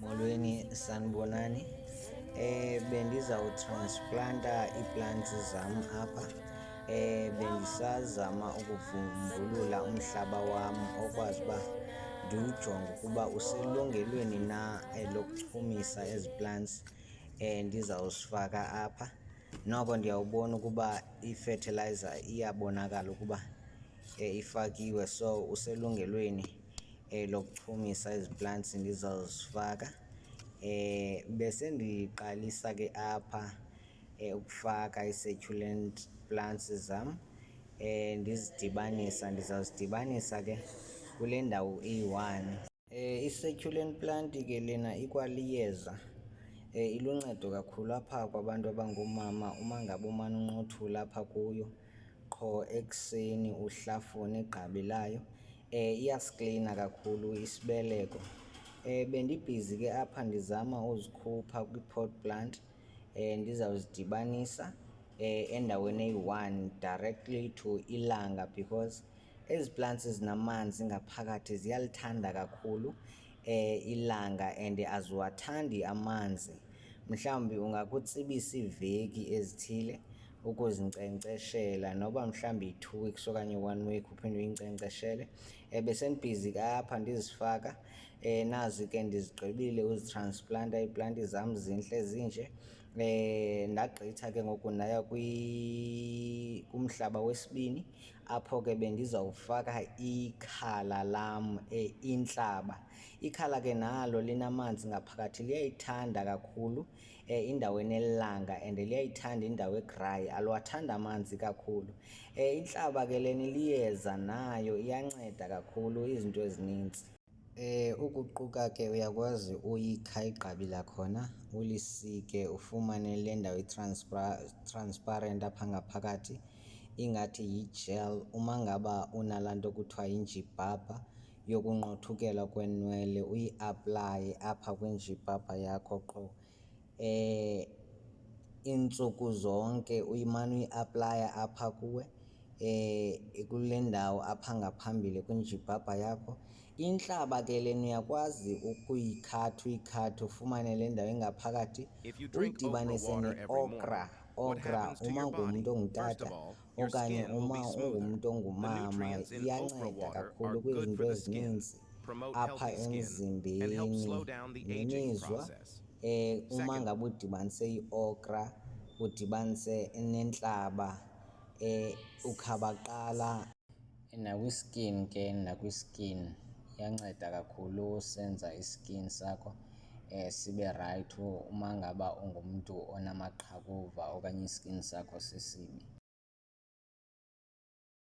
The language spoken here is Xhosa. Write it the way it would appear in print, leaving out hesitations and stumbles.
Molweni, sanibonani. Bendizawutransplanta ii-plants zam apha. Bendisazama ukuvumbulula umhlaba wam okwazi uba ndiwujonge ukuba uselungelweni na lokuchumisa ezi plants ndizawuzifaka apha. Noko ndiyawubona ukuba ifethilayiza iyabonakala ukuba ifakiwe, so uselungelweni lokuchumisa ezi plants ndizawuzifaka. Bese ndiqalisa ke apha ukufaka ii-succulent plants zam ndizawuzidibanisa ke kule ndawo iyi-1. I-succulent plant ke lena ikwaliyeza, iluncedo kakhulu apha kwabantu abangoomama. Uma ngabe umane unqothula apha kuyo qho ekuseni uhlafune igqabi layo, iyasiklina kakhulu isibeleko. Bendibhizi ke apha ndizama uzikhupha kwi-pot plant, ndizawuzidibanisa endaweni eyi-1 directly to ilanga because ezi plants zinamanzi ngaphakathi, ziyalithanda kakhulu ilanga and aziwathandi amanzi. Mhlawumbi ungakutsibisa iiveki ezithile ukuzinkcenkceshela, noba mhlawumbi yi-2 weeks okanye 1 week uphinde uyinkcenkceshele. Bese ndibhizi ke apha ndizifaka. Nazi ke ndizigqibile uzitransplanter iiplanti zam, zintle zinje. Ndagqitha ke ngoku ndaya kumhlaba wesibini apho ke bendizawufaka ikhala lam, intlaba. Ikhala ke nalo linamanzi ngaphakathi, liyayithanda kakhulu indawo enelanga and liyayithanda indawo e-dry, aliwathandi amanzi kakhulu. Intlaba ke lena liyeza, nayo iyanceda kakhulu izinto ezinintsi. Ukuquka ke uyakwazi uyikha igqabi lakhona, ulisike, ufumane le ndawo transparent apha ngaphakathi ingathi yi-gel. Uma ngaba unalaa nto kuthiwa yinjibhabha yokunqothukela kweenwele, uyiaplaye apha kwinjibhabha yakho qho iintsuku zonke, uyimane uyiaplaya apha kuwe kule ndawo apha ngaphambili kwinjibhabha yakho. Intlaba ke lena uyakwazi uyikhatha ufumane le ndawo engaphakathi uyidibanise ne-okra. Uma ngumntu ongutata okanye uma ungumntu ongumama, iyanceda kakhulu kwizinto ezininzi apha emzimbeni nemizwa. Uma ngabe udibanise i-okra udibanise nentlaba, ukhabaqala nakwi-skin ke, nakwi-skin iyanceda kakhulu usenza i-skin sakho sibe rayithi uma ngaba ungumntu onamaqhakuva okanye i-skin sakho sisibi.